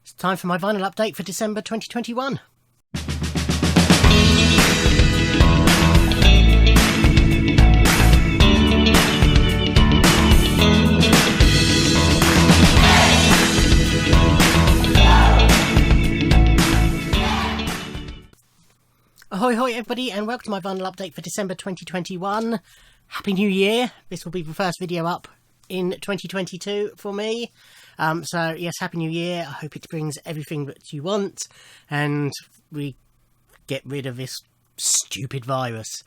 It's time for my vinyl update for December 2021. Ahoy hoy everybody, and welcome to my vinyl update for December 2021. Happy New Year. This will be the first video up in 2022 for me. So yes, Happy New Year. I hope it brings everything that you want and we get rid of this stupid virus,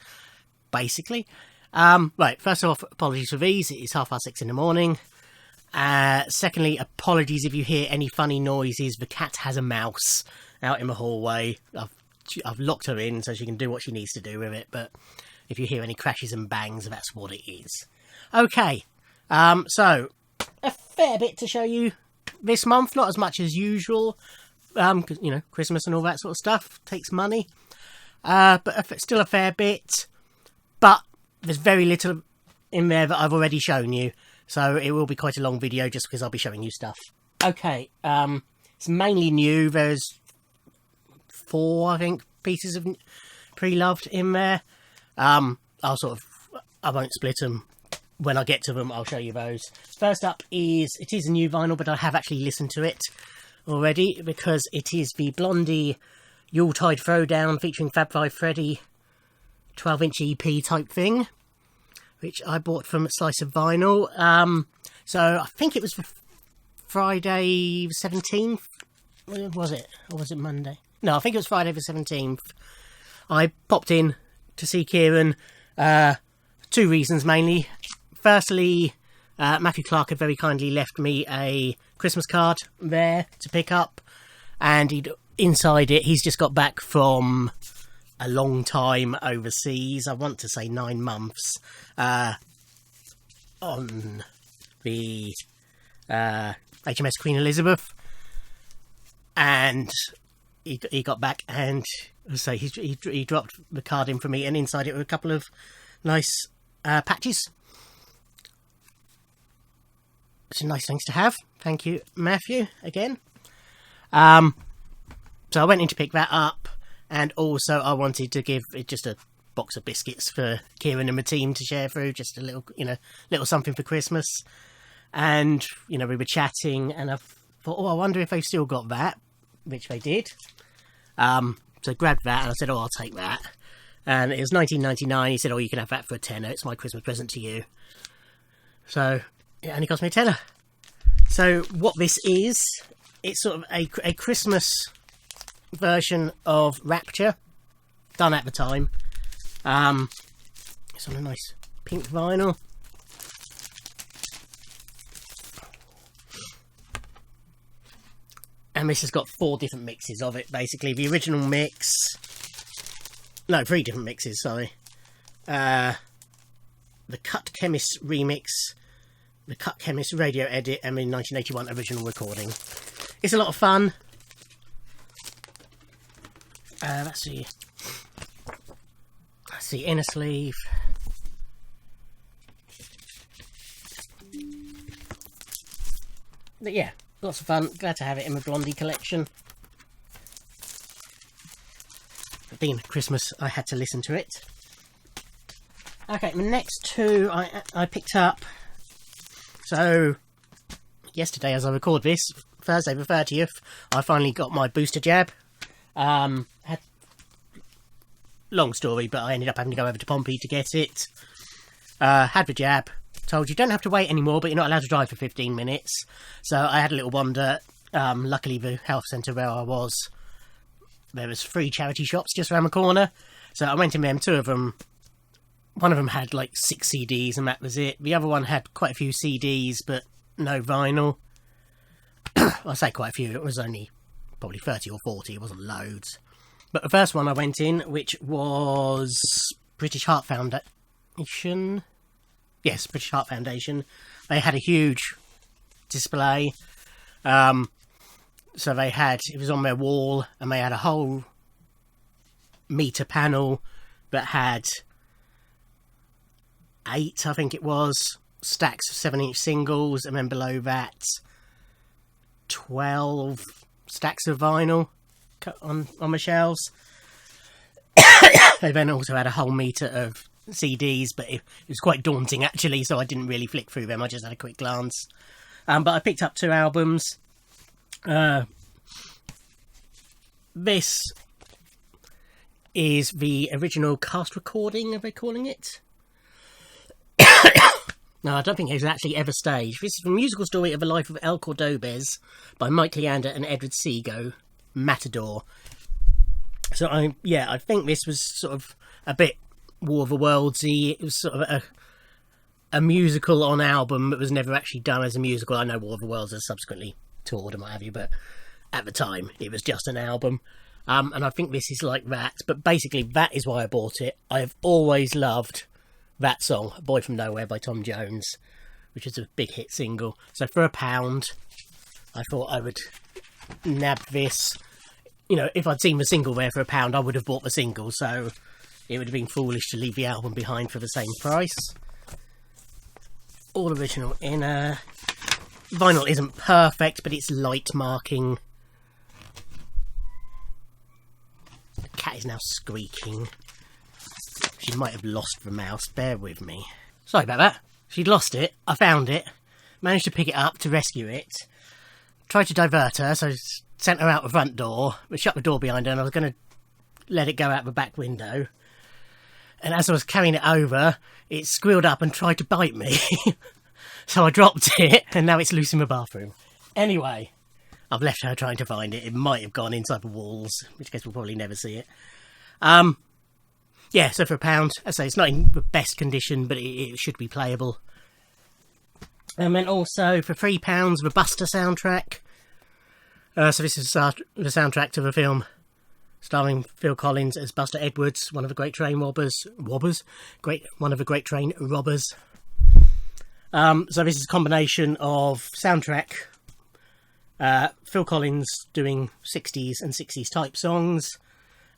basically. Right, first off, apologies for these. It is 6:30 in the morning. Secondly, apologies if you hear any funny noises. The cat has a mouse out in the hallway. I've locked her in so she can do what she needs to do with it, but if you hear any crashes and bangs, that's what it is. Okay, so a fair bit to show you this month, not as much as usual, because, you know, Christmas and all that sort of stuff takes money, but still a fair bit, but there's very little in there that I've already shown you, so it will be quite a long video just because I'll be showing you stuff. Okay, it's mainly new. There's 4, I think, pieces of pre-loved in there. I won't split them. When I get to them, I'll show you those. First up it is a new vinyl, but I have actually listened to it already because it is the Blondie Yuletide Throwdown featuring Fab 5 Freddy 12-inch EP type thing, which I bought from Slice of Vinyl. So I think it was for Friday the 17th. Was it? Or was it Monday? No, I think it was Friday the 17th. I popped in to see Kieran. 2 reasons mainly. Firstly, Matthew Clark had very kindly left me a Christmas card there to pick up, and inside it, he's just got back from a long time overseas. I want to say 9 months on the HMS Queen Elizabeth, and he got back, and so he dropped the card in for me, and inside it were a couple of nice patches. It's nice things to have. Thank you, Matthew, again. So I went in to pick that up, and also I wanted to give it just a box of biscuits for Kieran and the team to share through, just a little, little something for Christmas. And, we were chatting, and I thought, I wonder if they've still got that, which they did. So I grabbed that, and I said, I'll take that. And it was $19.99. He said, you can have that for a tenner. It's my Christmas present to you. So it only cost me a tenner. So what this is, it's sort of a Christmas version of Rapture, done at the time. It's on a nice pink vinyl. And this has got 4 different mixes of it, basically. The original mix... No, 3 different mixes, sorry. The Cut Chemist remix, the Cut Chemist radio edit, and the 1981 original recording. It's a lot of fun. That's the inner sleeve. But yeah, lots of fun. Glad to have it in my Blondie collection. But being Christmas, I had to listen to it. Okay, the next 2 I picked up. So, yesterday as I record this, Thursday the 30th, I finally got my booster jab. Long story, but I ended up having to go over to Pompey to get it. Had the jab. Told you don't have to wait anymore, but you're not allowed to drive for 15 minutes. So I had a little wander. Luckily the health centre where I was, there was 3 charity shops just around the corner. So I went in there, and 2 of them, one of them had like 6 CDs and that was it. The other one had quite a few CDs, but no vinyl. I say quite a few, it was only probably 30 or 40, it wasn't loads. But the first one I went in, which was British Heart Foundation. Yes, British Heart Foundation. They had a huge display. So they had, it was on their wall, and they had a whole meter panel that had 8, I think it was, stacks of 7-inch singles, and then below that 12 stacks of vinyl on my shelves. They then also had a whole meter of CDs, but it was quite daunting actually, so I didn't really flick through them. I just had a quick glance. But I picked up 2 albums. This is the original cast recording, are they calling it? No, I don't think it was actually ever staged. This is the musical story of the life of El Cordobés by Mike Leander and Edward Seago, Matador. So I think this was sort of a bit War of the Worldsy. It was sort of a musical on album that was never actually done as a musical. I know War of the Worlds has subsequently toured and what have you, but at the time it was just an album. And I think this is like that. But basically that is why I bought it. I have always loved that song, A Boy From Nowhere by Tom Jones, which is a big hit single. So for £1, I thought I would nab this. You know, if I'd seen the single there for £1, I would have bought the single. So it would have been foolish to leave the album behind for the same price. All original inner. Vinyl isn't perfect, but it's light marking. The cat is now squeaking. She might have lost the mouse, bear with me. Sorry about that. She'd lost it, I found it, managed to pick it up to rescue it, tried to divert her, so sent her out the front door, but shut the door behind her and I was going to let it go out the back window. And as I was carrying it over, it squealed up and tried to bite me. So I dropped it and now it's loose in the bathroom. Anyway, I've left her trying to find it. It might have gone inside the walls, in which case we'll probably never see it. Yeah, so for £1, I say it's not in the best condition, but it should be playable. And then also for £3, the Buster soundtrack. So this is the soundtrack to the film starring Phil Collins as Buster Edwards, one of the great train robbers. One of the great train robbers. So this is a combination of soundtrack, Phil Collins doing 60s and 60s type songs,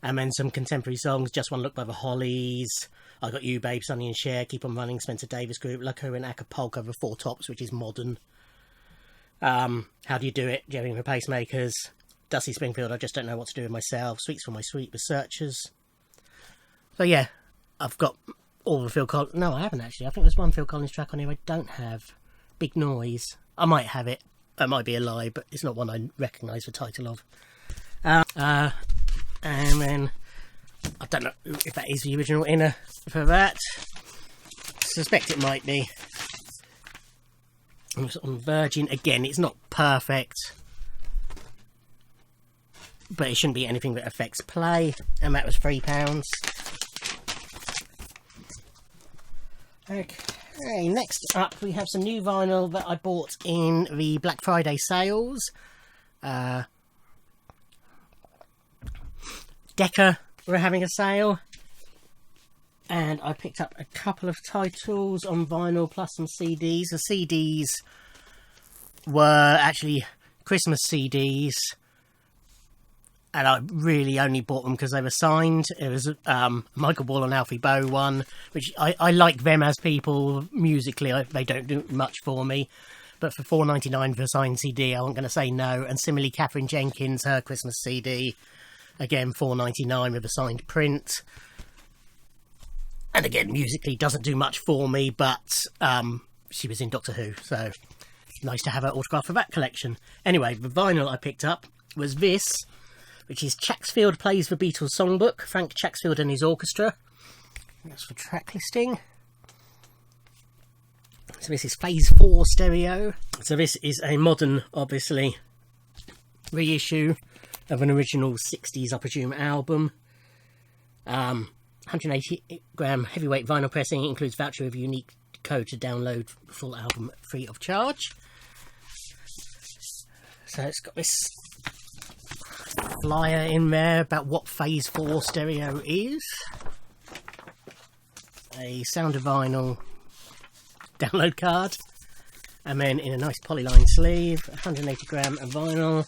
and then some contemporary songs, Just One Look by the Hollies, I Got You Babe, Sonny and Cher, Keep On Running, Spencer Davis Group, Loco and Acapulco, The Four Tops, which is modern, How Do You Do It, Jerry and the Pacemakers, Dusty Springfield, I Just Don't Know What to Do With Myself, Sweets for My Sweet Researchers. So yeah, I've got all the Phil Collins... No, I haven't actually. I think there's one Phil Collins track on here I don't have. Big Noise. I might have it. That might be a lie, but it's not one I recognise the title of. And then, I don't know if that is the original inner for that. I suspect it might be. On Virgin, again, it's not perfect, but it shouldn't be anything that affects play, and that was £3. Okay, next up we have some new vinyl that I bought in the Black Friday sales. Decca were having a sale, and I picked up a couple of titles on vinyl plus some CDs. The CDs were actually Christmas CDs, and I really only bought them because they were signed. It was Michael Ball and Alfie Boe one, which I like them as people musically. They don't do much for me, but for $4.99 for a signed CD, I wasn't going to say no. And similarly, Catherine Jenkins, her Christmas CD, again $4.99 with a signed print. And again, musically doesn't do much for me, but she was in Doctor Who, so nice to have her autograph for that collection. Anyway, the vinyl I picked up was this, which is Chacksfield Plays the Beatles Songbook, Frank Chacksfield and his Orchestra. That's the track listing. So this is Phase 4 stereo. So this is a modern, obviously, reissue of an original 60s, I presume, album. 180-gram heavyweight vinyl pressing. It includes voucher with a unique code to download the full album free of charge. So it's got this flyer in there about what Phase 4 stereo is. A Sound of Vinyl download card. And then in a nice polyline sleeve, 180-gram of vinyl.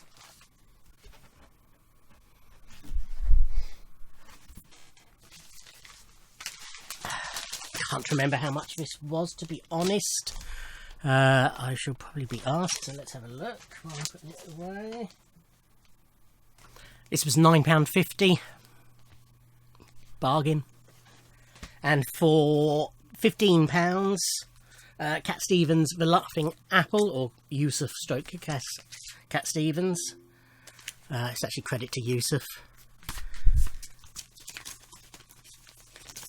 Can't remember how much this was, to be honest. I shall probably be asked, so let's have a look while I'm putting it away. This was £9.50. Bargain. And for £15, Cat Stevens' The Laughing Apple, or Yusuf stroke Cat Stevens. It's actually credit to Yusuf.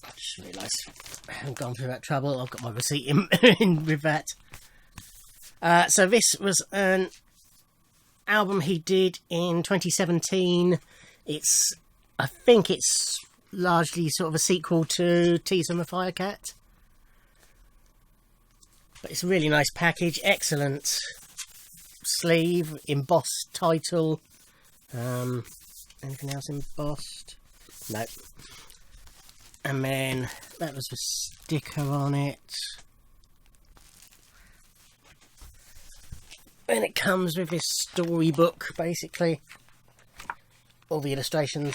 I just realised I haven't gone through that trouble. I've got my receipt in with that. So this was an album he did in 2017. I think it's largely sort of a sequel to Tease from a Firecat. But it's a really nice package. Excellent sleeve, embossed title. Anything else embossed? No. And then that was the sticker on it. And it comes with this storybook, basically. All the illustrations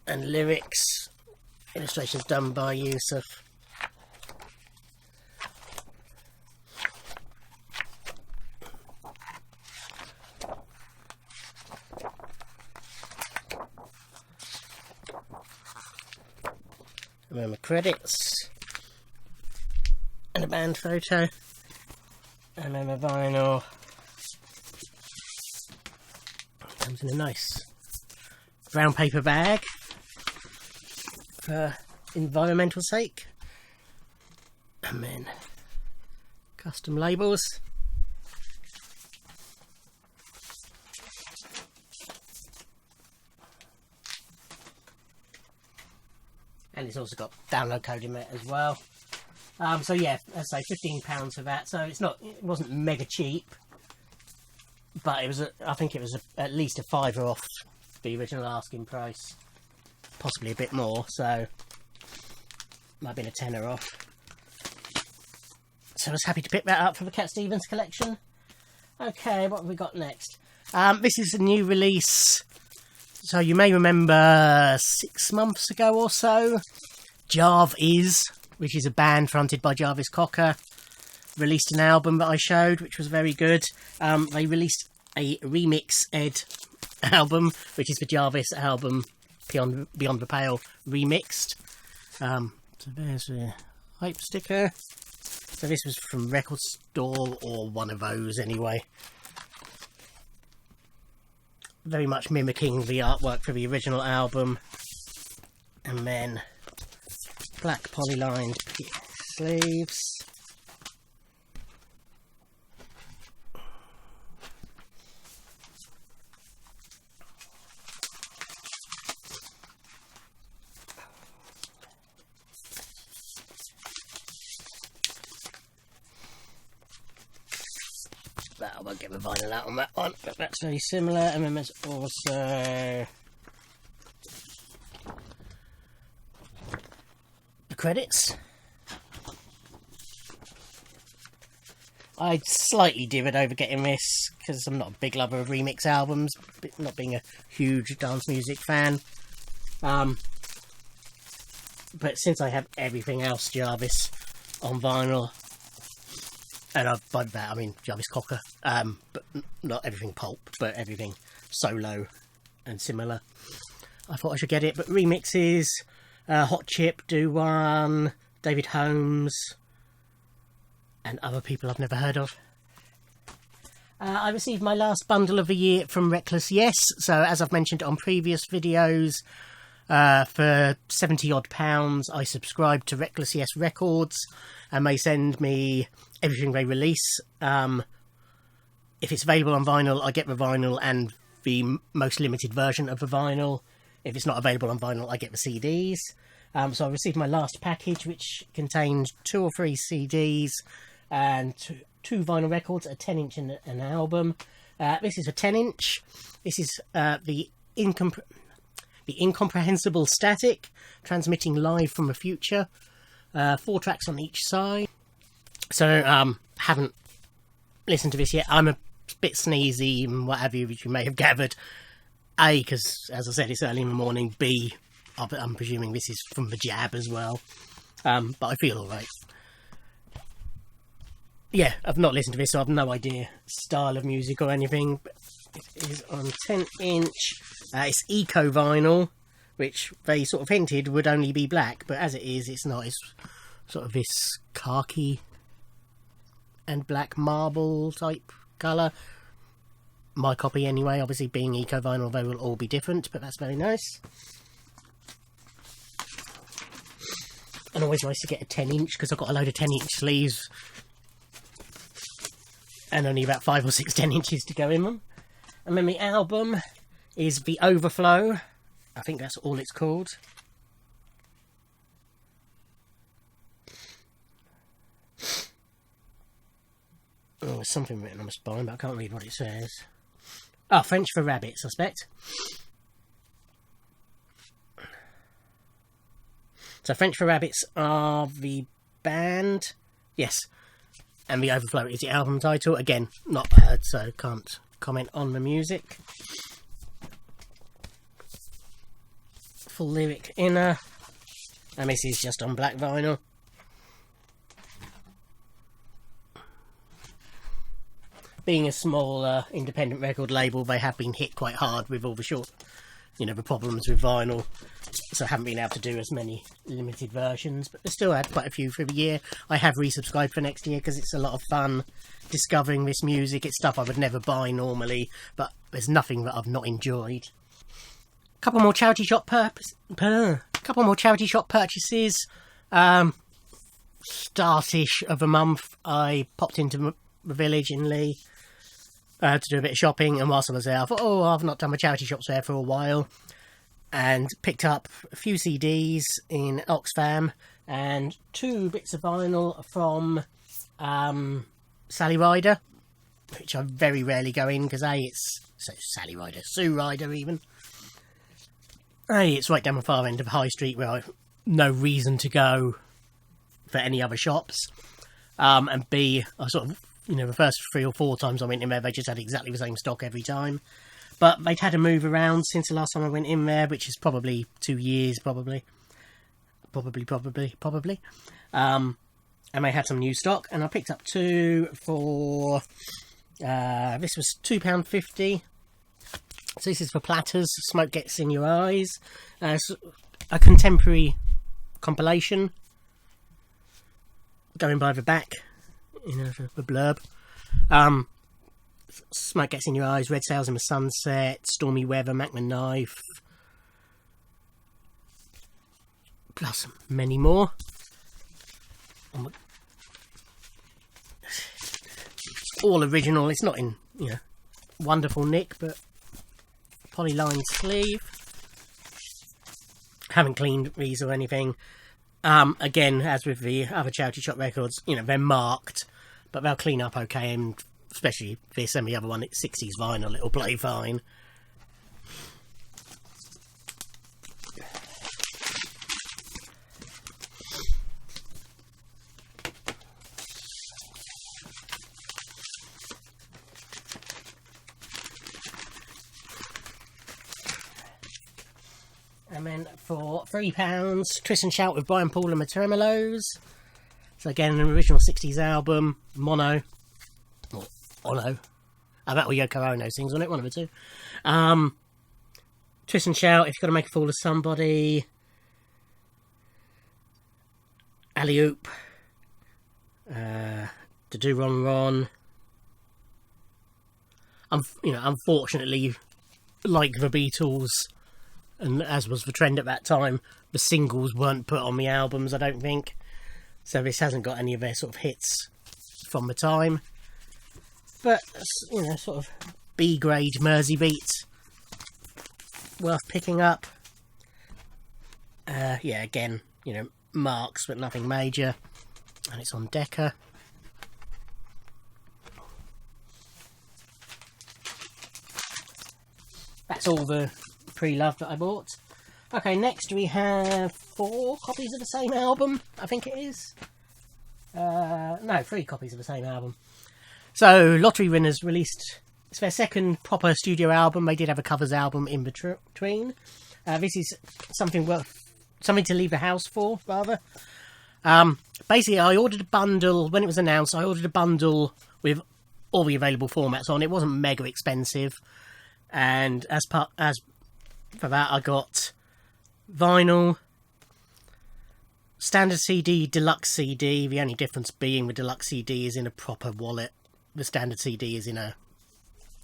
and lyrics. Illustrations done by Yusuf. And then the credits. And a band photo. And then the vinyl. Comes in a nice brown paper bag for environmental sake, and then custom labels. And it's also got download code in it as well. So yeah, I'd say £15 for that. So it wasn't mega cheap. But it was, I think it was at least a £5 off the original asking price, possibly a bit more. So might have been a £10 off. So I was happy to pick that up for the Cat Stevens collection. Okay, what have we got next? This is a new release. So you may remember 6 months ago or so, Jarvis, which is a band fronted by Jarvis Cocker, released an album that I showed, which was very good. They released a remix album, which is the Jarvis album Beyond the Pale remixed. So there's a hype sticker. So this was from Record Store, or one of those anyway. Very much mimicking the artwork for the original album. And then black polylined sleeves. I won't get the vinyl out on that one, but that's very similar. And then there's also the credits. I'd slightly divvied over getting this because I'm not a big lover of remix albums, not being a huge dance music fan. But since I have everything else Jarvis on vinyl, and by that I mean Jarvis Cocker, but not everything pulp, but everything solo and similar, I thought I should get it. But remixes, Hot Chip do one, David Holmes, and other people I've never heard of. I received my last bundle of the year from Reckless Yes, so as I've mentioned on previous videos, for £70 odd I subscribe to Reckless Yes Records, and they send me everything they release. If it's available on vinyl, I get the vinyl and the most limited version of the vinyl. If it's not available on vinyl, I get the CDs. So I received my last package, which contained 2 or 3 CDs and two vinyl records, a 10-inch and an album. This is a 10-inch. This is the Incomprehensible Static, transmitting live from the future. 4 tracks on each side. So, haven't listened to this yet. I'm a bit sneezy and what have you, which you may have gathered. A, because, as I said, it's early in the morning. B, I'm presuming this is from the jab as well. But I feel alright. Yeah, I've not listened to this, so I've no idea style of music or anything. But it is on 10-inch. It's eco vinyl, which they sort of hinted would only be black, but as it is, it's not. It's sort of this khaki and black marble type colour. My copy anyway, obviously being eco vinyl, they will all be different, but that's very nice. And always nice to get a 10-inch, because I've got a load of 10-inch sleeves and only about 5 or 6 10 inches to go in them. And then the album is The Overflow. I think that's all it's called. Oh, there's something written on the spine, but I can't read what it says. Oh, French for Rabbit, suspect. So French for Rabbits are the band. Yes. And The Overflow is the album title. Again, not heard, so can't comment on the music. Full lyric inner. And this is just on black vinyl. Being a small independent record label, they have been hit quite hard with all the the problems with vinyl. So I haven't been able to do as many limited versions, but they still had quite a few for the year. I have resubscribed for next year because it's a lot of fun discovering this music. It's stuff I would never buy normally, but there's nothing that I've not enjoyed. Couple more charity shop purchases. Startish of a month, I popped into the village in Lee to do a bit of shopping, and whilst I was there, I thought, oh, I've not done my charity shops there for a while, and picked up a few CDs in Oxfam and 2 bits of vinyl from Sally Ryder, which I very rarely go in because Sally Ryder, Sue Ryder even. A, it's right down the far end of High Street where I've no reason to go for any other shops. And B, I sort of, the first 3 or 4 times I went in there, they just had exactly the same stock every time. But they'd had a move around since the last time I went in there, which is probably 2 years, probably. And they had some new stock, and I picked up 2 for, this was £2.50. So this is for Platters, Smoke Gets in Your Eyes. It's a contemporary compilation. Going by the back, the blurb. Smoke Gets in Your Eyes, Red Sails in the Sunset, Stormy Weather, Mac the Knife. Plus many more. All original. It's not in, wonderful nick, but polyline sleeve. Haven't cleaned these or anything. Again, as with the other charity shop records, they're marked, but they'll clean up okay, and especially this and the other one, it's 60s vinyl, it'll play fine. And then for £3, Twist and Shout with Brian Paul and the Tremolos. So again, an original 60s album, mono, or ono. I bet all Yoko Ono sings on it, one of the two. Twist and Shout, If You've Got to Make a Fool of Somebody. Alley Oop. To Do Ron Ron. Unfortunately, like the Beatles, and as was the trend at that time, the singles weren't put on the albums, I don't think. So this hasn't got any of their sort of hits from the time. But, sort of B-grade Mersey beats. Worth picking up. Again, marks, but nothing major. And it's on Decca. That's all the pre-love that I bought. Okay, next we have 4 copies of the same album, I think it is. No, 3 copies of the same album. So, Lottery Winners released, it's their second proper studio album. They did have a covers album in between. This is something to leave the house for, rather. Basically, I ordered a bundle, when it was announced, I ordered a bundle with all the available formats on. It wasn't mega expensive. And as For that I got vinyl, standard CD, deluxe CD. The only difference being the deluxe CD is in a proper wallet. The standard CD is in a,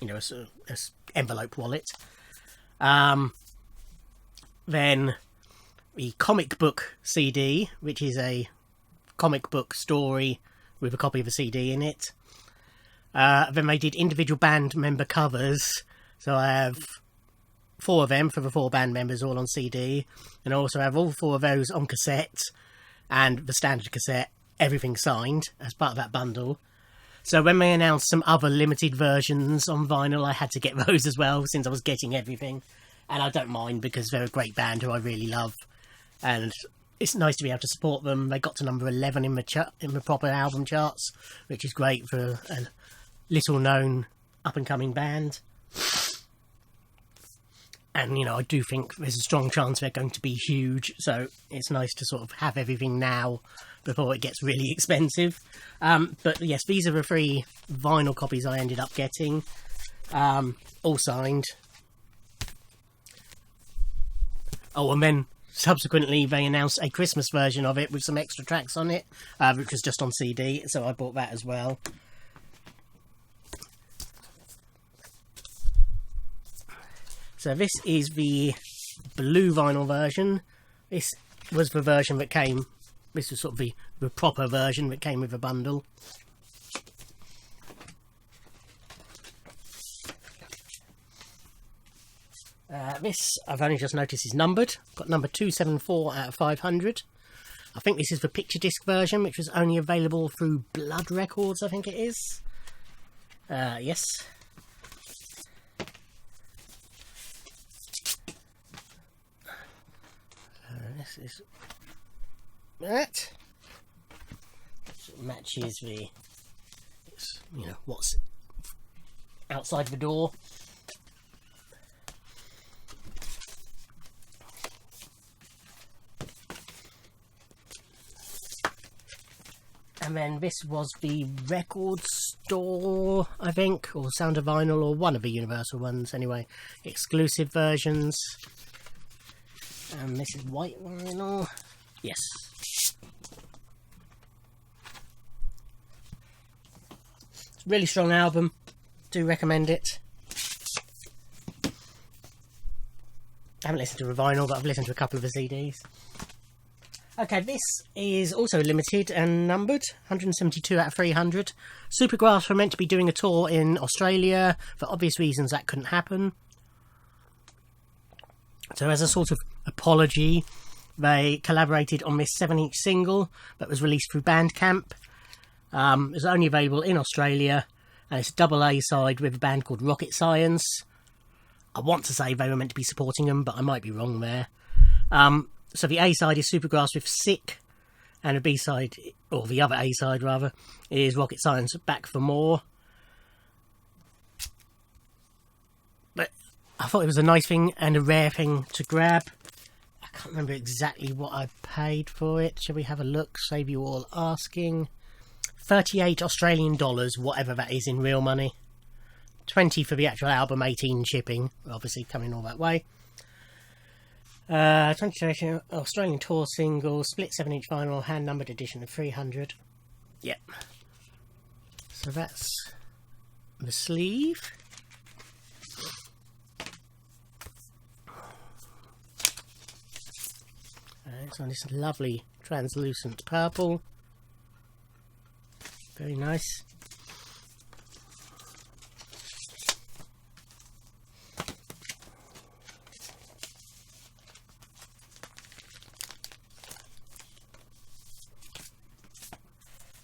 you know, a envelope wallet. Then the comic book CD, which is a comic book story with a copy of a CD in it. Then they did individual band member covers, so I have 4 of them for the 4 band members all on CD, and I also have all 4 of those on cassette and the standard cassette, everything signed as part of that bundle. So when they announced some other limited versions on vinyl, I had to get those as well, since I was getting everything. And I don't mind, because they're a great band who I really love, and it's nice to be able to support them. They got to number 11 in the proper album charts, which is great for a little known up and coming band. And, you know, I do think there's a strong chance they're going to be huge, so it's nice to sort of have everything now before it gets really expensive. But yes, these are the 3 vinyl copies I ended up getting, all signed. Oh, and then subsequently they announced a Christmas version of it with some extra tracks on it, which was just on CD, so I bought that as well. So this is the blue vinyl version. This was the version that came, this was sort of the proper version that came with the bundle. This, I've only just noticed, is numbered. Got number 274 out of 500. I think this is the picture disc version, which was only available through Blood Records, I think it is. Yes. This is that. It matches the, you know, what's outside the door. And then this was the Record Store, I think, or Sound of Vinyl, or one of the Universal ones anyway. Exclusive versions. And this is white vinyl. Yes. It's a really strong album. Do recommend it. I haven't listened to the vinyl, but I've listened to a couple of the CDs. Okay, this is also limited and numbered, 172 out of 300. Supergrass were meant to be doing a tour in Australia. For obvious reasons, that couldn't happen. So as a sort of apology, they collaborated on this 7-inch single that was released through Bandcamp. It's only available in Australia, and it's a double A side with a band called Rocket Science. I want to say they were meant to be supporting them, but I might be wrong there. So the A side is Supergrass with Sick, and the B side, or the other A side rather, is Rocket Science Back for More. But I thought it was a nice thing and a rare thing to grab. I can't remember exactly what I paid for it. Shall we have a look? Save you all asking. 38 Australian dollars, whatever that is in real money. 20 for the actual album, 18 shipping, obviously coming all that way. 20 Australian tour single, split 7-inch vinyl, hand numbered edition of 300. Yep. So that's the sleeve. It's on this lovely translucent purple. Very nice.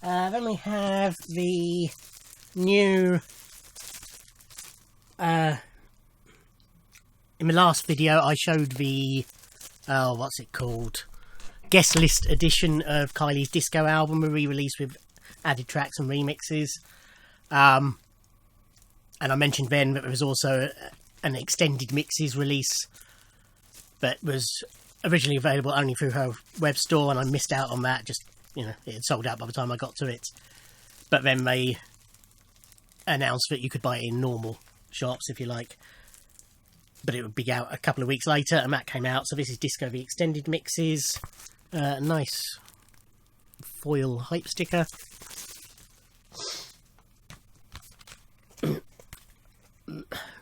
Then we have the new, in the last video I showed the, what's it called, guest list edition of Kylie's disco album, a re-release with added tracks and remixes. And I mentioned then that there was also an extended mixes release that was originally available only through her web store, and I missed out on that. Just, you know, it had sold out by the time I got to it. But then they announced that you could buy it in normal shops if you like. but it would be out a couple of weeks later, and that came out. So this is Disco the Extended Mixes. Nice foil hype sticker.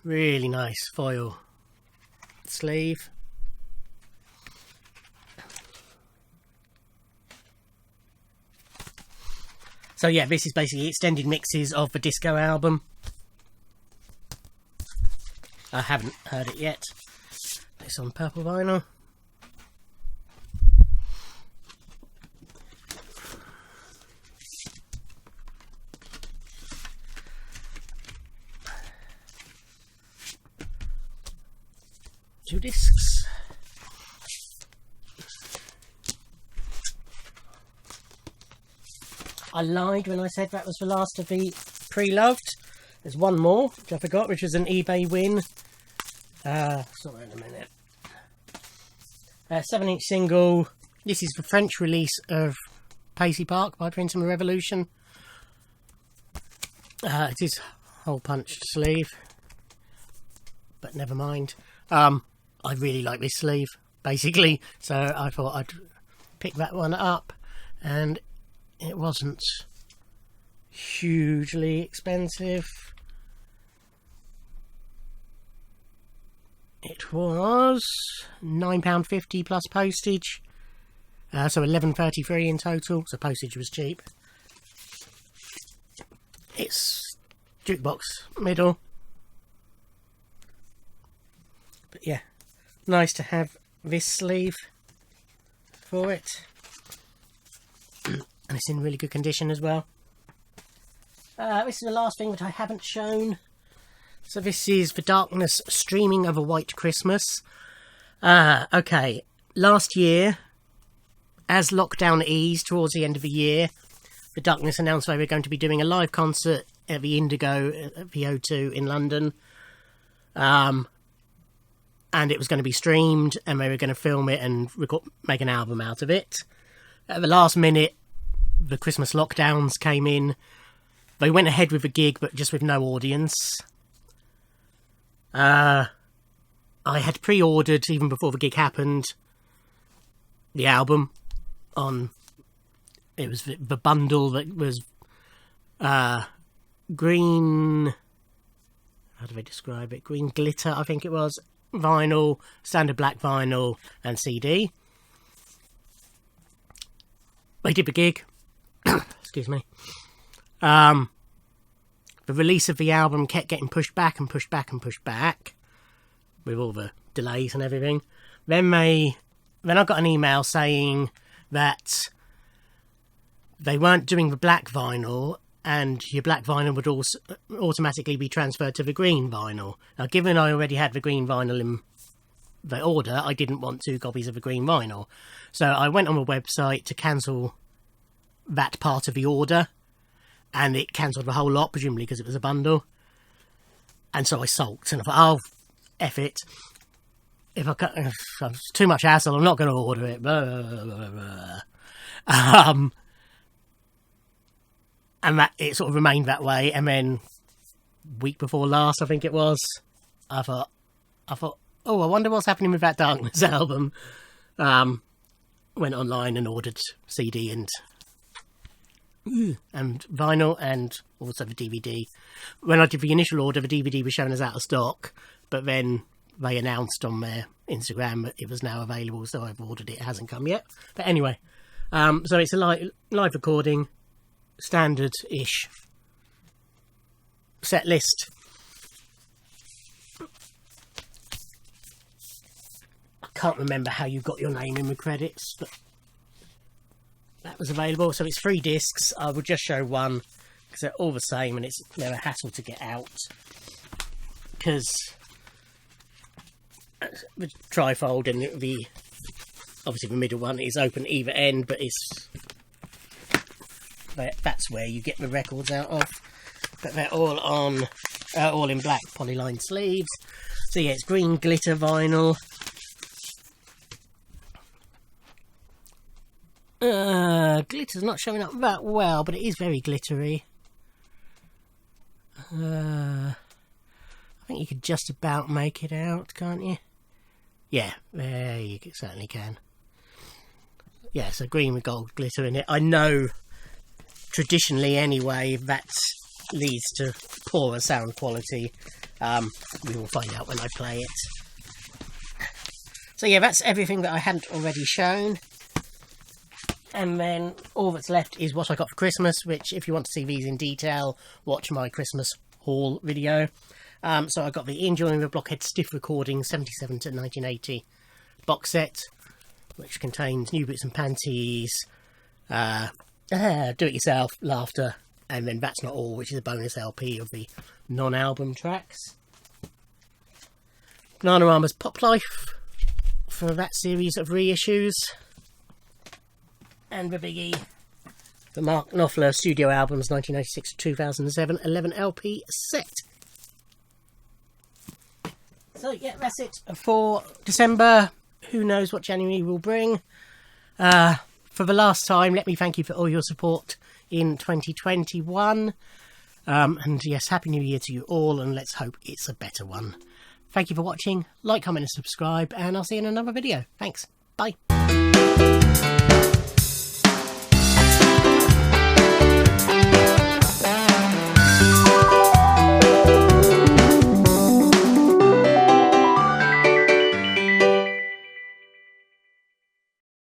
Really nice foil sleeve. So yeah, this is basically extended mixes of the Disco album. I haven't heard it yet. It's on purple vinyl. Two discs. I lied when I said that was the last of the pre-loved. There's one more, which I forgot, which was an eBay win. Sorry, in a minute. 7-inch single. This is the French release of Paisley Park by Prince and the Revolution. It is hole punched sleeve, but never mind. I really like this sleeve, basically, so I thought I'd pick that one up, and it wasn't hugely expensive. It was £9.50 plus postage, so £11.33 in total, so postage was cheap. It's jukebox middle, but yeah, nice to have this sleeve for it. And it's in really good condition as well. This is the last thing that I haven't shown. So this is The Darkness Streaming of a White Christmas. Okay, last year, as lockdown eased towards the end of the year, The Darkness announced they were going to be doing a live concert at the Indigo at the O2 in London. And it was going to be streamed, and they were going to film it and make an album out of it. At the last minute, the Christmas lockdowns came in. They went ahead with the gig, but just with no audience. I had pre-ordered, even before the gig happened, the album on... It was the bundle that was green... How do they describe it? Green glitter, I think it was. Vinyl, standard black vinyl, and CD. They did the gig. Excuse me. The release of the album kept getting pushed back and pushed back and pushed back, with all the delays and everything. Then I got an email saying that they weren't doing the black vinyl, and your black vinyl would also automatically be transferred to the green vinyl. Now, given I already had the green vinyl in the order, I didn't want 2 copies of the green vinyl. So I went on the website to cancel that part of the order, and it cancelled the whole lot, presumably because it was a bundle. And so I sulked, and I thought, oh, F it. If it's too much hassle, I'm not going to order it. Blah, blah, blah, blah. And that it sort of remained that way. And then, week before last, I think it was, I thought, oh, I wonder what's happening with that Darkness album. Went online and ordered CD and vinyl, and also the DVD. When I did the initial order, the DVD was shown as out of stock, but then they announced on their Instagram that it was now available, so I've ordered it. It hasn't come yet. But anyway, so it's a live recording. Standard-ish set list. I can't remember how you got your name in the credits, but that was available. So it's 3 discs. I will just show one because they're all the same, and they're a hassle to get out because the trifold and obviously the middle one is open either end, but that's where you get the records out of. But they're all all in black polyline sleeves. So yeah, it's green glitter vinyl. Glitter's not showing up that well, but it is very glittery. I I think you could just about make it out, can't you? Yeah, there you certainly can. Yeah, so green with gold glitter in it. I know, traditionally anyway, that leads to poorer sound quality. We will find out when I play it. So yeah, that's everything that I hadn't already shown. And then all that's left is what I got for Christmas, which if you want to see these in detail, watch my Christmas haul video. So I got the Enjoying the Blockhead Stiff Recording 77 to 1980 box set, which contains New Boots and Panties, Do-It-Yourself, Laughter, and then That's Not All, which is a bonus LP of the non-album tracks. Bananarama's Pop Life for that series of reissues. And the biggie, the Mark Knopfler Studio Albums 1996 to 2007 11 LP set. So yeah, that's it for December. Who knows what January will bring. For the last time, let me thank you for all your support in 2021. And yes, Happy New Year to you all, and let's hope it's a better one. Thank you for watching. Like, comment and subscribe, and I'll see you in another video. Thanks. Bye.